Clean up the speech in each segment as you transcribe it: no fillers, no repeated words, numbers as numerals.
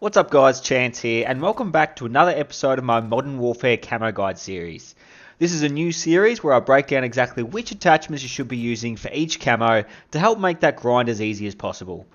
What's up guys, Chance here, and welcome back to another episode of my Modern Warfare Camo Guide series. This is a new series where I break down exactly which attachments you should be using for each camo to help make that grind as easy as possible.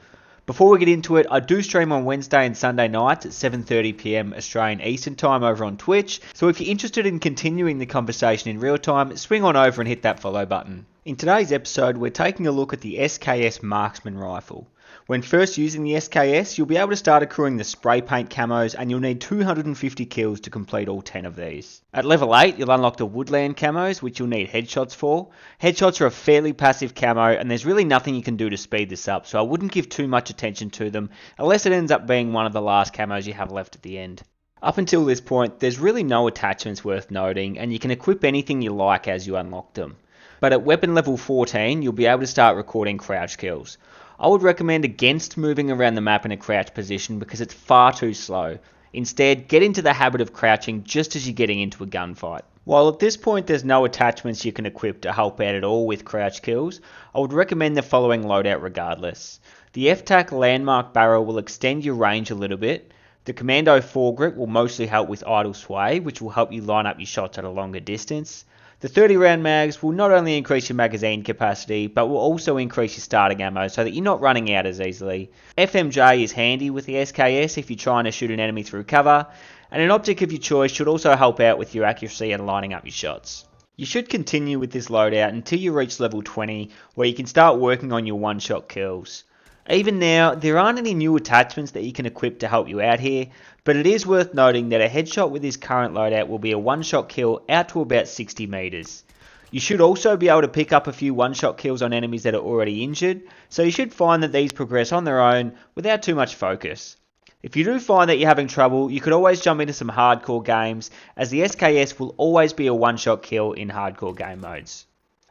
Before we get into it, I do stream on Wednesday and Sunday nights at 7:30pm Australian Eastern Time over on Twitch, so if you're interested in continuing the conversation in real time, swing on over and hit that follow button. In today's episode, we're taking a look at the SKS Marksman Rifle. When first using the SKS, you'll be able to start accruing the spray paint camos, and you'll need 250 kills to complete all 10 of these. At level 8, you'll unlock the woodland camos, which you'll need headshots for. Headshots are a fairly passive camo, and there's really nothing you can do to speed this up, so I wouldn't give too much attention to them, unless it ends up being one of the last camos you have left at the end. Up until this point, there's really no attachments worth noting, and you can equip anything you like as you unlock them. But at weapon level 14, you'll be able to start recording crouch kills. I would recommend against moving around the map in a crouch position because it's far too slow. Instead, get into the habit of crouching just as you're getting into a gunfight. While at this point there's no attachments you can equip to help out at all with crouch kills, I would recommend the following loadout regardless. The FTAC landmark barrel will extend your range a little bit. The Commando foregrip will mostly help with idle sway, which will help you line up your shots at a longer distance. The 30 round mags will not only increase your magazine capacity, but will also increase your starting ammo so that you're not running out as easily. FMJ is handy with the SKS if you're trying to shoot an enemy through cover, and an optic of your choice should also help out with your accuracy and lining up your shots. You should continue with this loadout until you reach level 20, where you can start working on your one-shot kills. Even now, there aren't any new attachments that you can equip to help you out here, but it is worth noting that a headshot with this current loadout will be a one-shot kill out to about 60 meters. You should also be able to pick up a few one-shot kills on enemies that are already injured, so you should find that these progress on their own without too much focus. If you do find that you're having trouble, you could always jump into some hardcore games, as the SKS will always be a one-shot kill in hardcore game modes.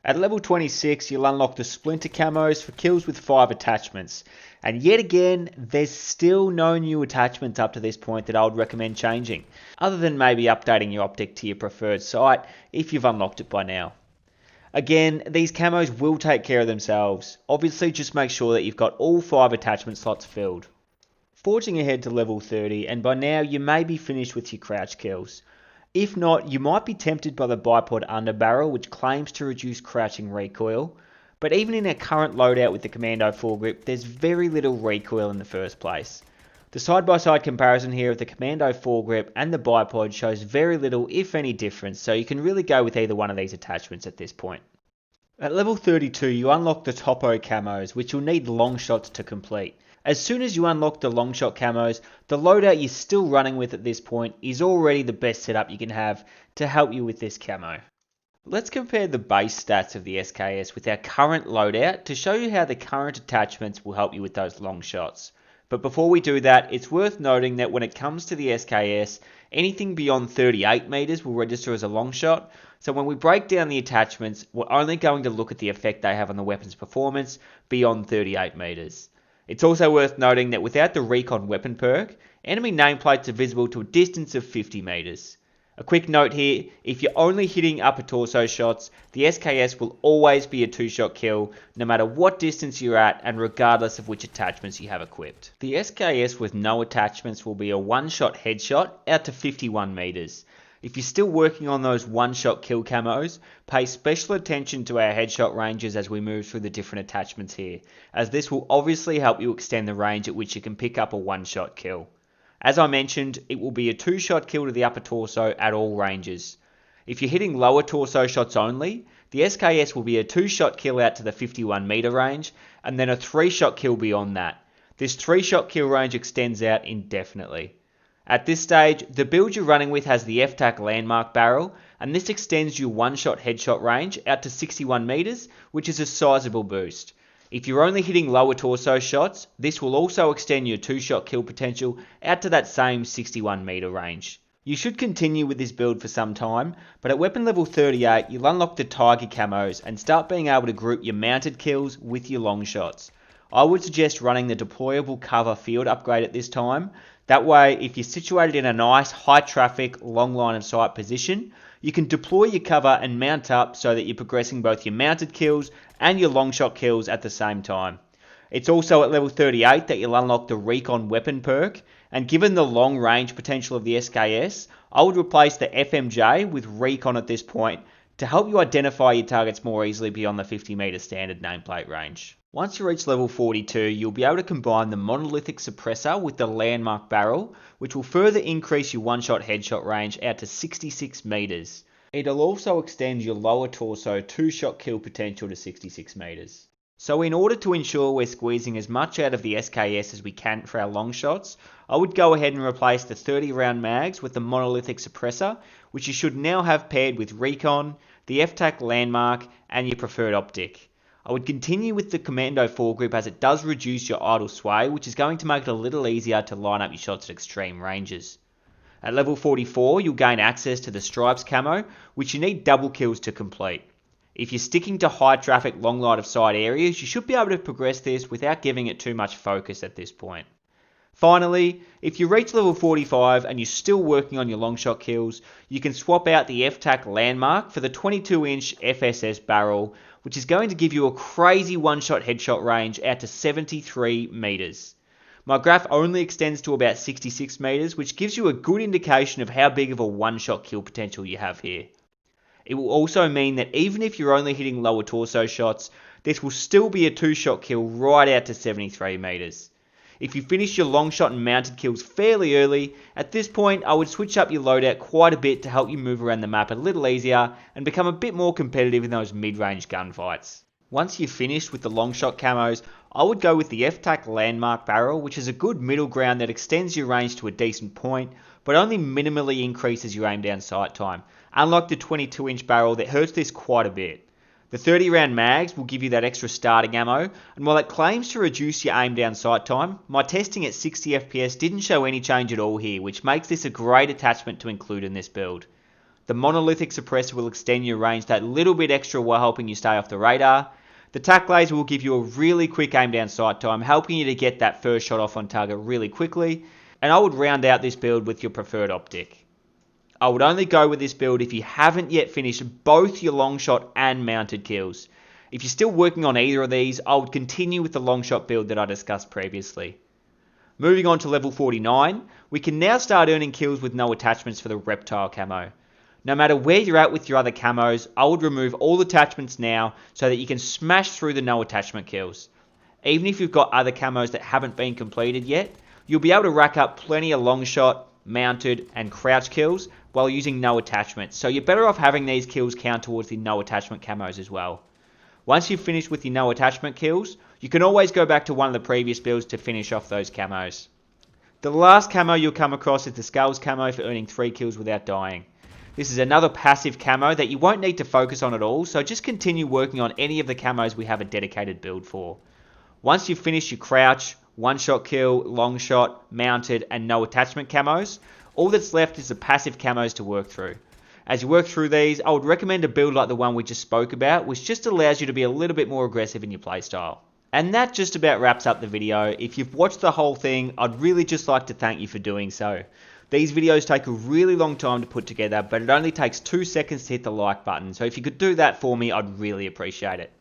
At level 26, you'll unlock the Splinter camos for kills with 5 attachments. And yet again, there's still no new attachments up to this point that I would recommend changing, other than maybe updating your optic to your preferred sight if you've unlocked it by now. Again, these camos will take care of themselves. Obviously, just make sure that you've got all 5 attachment slots filled. Forging ahead to level 30, and by now you may be finished with your crouch kills. If not, you might be tempted by the bipod underbarrel, which claims to reduce crouching recoil, but even in a current loadout with the Commando foregrip, there's very little recoil in the first place. The side-by-side comparison here of the Commando foregrip and the bipod shows very little, if any, difference, so you can really go with either one of these attachments at this point. At level 32, you unlock the Topo camos, which you'll need long shots to complete. As soon as you unlock the long shot camos, the loadout you're still running with at this point is already the best setup you can have to help you with this camo. Let's compare the base stats of the SKS with our current loadout to show you how the current attachments will help you with those long shots. But before we do that, it's worth noting that when it comes to the SKS, anything beyond 38 meters will register as a long shot. So when we break down the attachments, we're only going to look at the effect they have on the weapon's performance beyond 38 meters. It's also worth noting that without the Recon weapon perk, enemy nameplates are visible to a distance of 50 meters. A quick note here, if you're only hitting upper torso shots, the SKS will always be a 2-shot kill, no matter what distance you're at and regardless of which attachments you have equipped. The SKS with no attachments will be a 1-shot headshot out to 51 meters. If you're still working on those one-shot kill camos, pay special attention to our headshot ranges as we move through the different attachments here, as this will obviously help you extend the range at which you can pick up a one-shot kill. As I mentioned, it will be a 2-shot kill to the upper torso at all ranges. If you're hitting lower torso shots only, the SKS will be a 2-shot kill out to the 51 meter range, and then a 3-shot kill beyond that. This 3-shot kill range extends out indefinitely. At this stage, the build you're running with has the FTAC landmark barrel, and this extends your 1-shot headshot range out to 61 meters, which is a sizable boost. If you're only hitting lower torso shots, this will also extend your 2-shot kill potential out to that same 61 meter range. You should continue with this build for some time, but at weapon level 38, you'll unlock the Tiger camos and start being able to group your mounted kills with your long shots. I would suggest running the deployable cover field upgrade at this time. That way, if you're situated in a nice, high traffic, long line of sight position, you can deploy your cover and mount up so that you're progressing both your mounted kills and your long shot kills at the same time. It's also at level 38 that you'll unlock the Recon weapon perk, And given the long range potential of the SKS, I would replace the FMJ with Recon at this point to help you identify your targets more easily beyond the 50 meter standard nameplate range. Once you reach level 42, you'll be able to combine the monolithic suppressor with the landmark barrel, which will further increase your one-shot headshot range out to 66 meters. It'll also extend your lower torso two-shot kill potential to 66 meters. So in order to ensure we're squeezing as much out of the SKS as we can for our long shots, I would go ahead and replace the 30 round mags with the monolithic suppressor, which you should now have paired with Recon, the FTAC landmark, and your preferred optic. I would continue with the Commando foregrip as it does reduce your idle sway, which is going to make it a little easier to line up your shots at extreme ranges. At level 44, you'll gain access to the Stripes Camo, which you need double kills to complete. If you're sticking to high traffic, long line of sight areas, you should be able to progress this without giving it too much focus at this point. Finally, if you reach level 45 and you're still working on your long shot kills, you can swap out the FTAC landmark for the 22-inch FSS barrel, which is going to give you a crazy one-shot headshot range out to 73 meters. My graph only extends to about 66 meters, which gives you a good indication of how big of a one-shot kill potential you have here. It will also mean that even if you're only hitting lower torso shots, this will still be a two-shot kill right out to 73 meters. If you finish your long shot and mounted kills fairly early, at this point I would switch up your loadout quite a bit to help you move around the map a little easier and become a bit more competitive in those mid-range gunfights. Once you've finished with the long shot camos, I would go with the FTAC landmark barrel, which is a good middle ground that extends your range to a decent point, but only minimally increases your aim down sight time, unlike the 22-inch barrel that hurts this quite a bit. The 30 round mags will give you that extra starting ammo, and while it claims to reduce your aim down sight time, my testing at 60 FPS didn't show any change at all here, which makes this a great attachment to include in this build. The monolithic suppressor will extend your range that little bit extra while helping you stay off the radar. The tac laser will give you a really quick aim down sight time, helping you to get that first shot off on target really quickly, and I would round out this build with your preferred optic. I would only go with this build if you haven't yet finished both your long shot and mounted kills. If you're still working on either of these, I would continue with the long shot build that I discussed previously. Moving on to level 49, we can now start earning kills with no attachments for the reptile camo. No matter where you're at with your other camos, I would remove all attachments now so that you can smash through the no attachment kills. Even if you've got other camos that haven't been completed yet, you'll be able to rack up plenty of long shot, mounted and crouch kills while using no attachments, so you're better off having these kills count towards the no attachment camos as well. Once you've finished with your no attachment kills, you can always go back to one of the previous builds to finish off those camos. The last camo you'll come across is the Skulls camo for earning 3 kills without dying. This is another passive camo that you won't need to focus on at all, so just continue working on any of the camos we have a dedicated build for. Once you've finished your crouch, one shot kill, long shot, mounted and no attachment camos, all that's left is the passive camos to work through. As you work through these, I would recommend a build like the one we just spoke about, which just allows you to be a little bit more aggressive in your playstyle. And that just about wraps up the video. If you've watched the whole thing, I'd really just like to thank you for doing so. These videos take a really long time to put together, but it only takes 2 seconds to hit the like button, so if you could do that for me, I'd really appreciate it.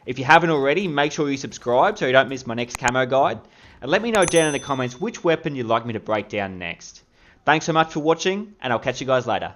If you haven't already, make sure you subscribe so you don't miss my next camo guide, and let me know down in the comments which weapon you'd like me to break down next. Thanks so much for watching, and I'll catch you guys later.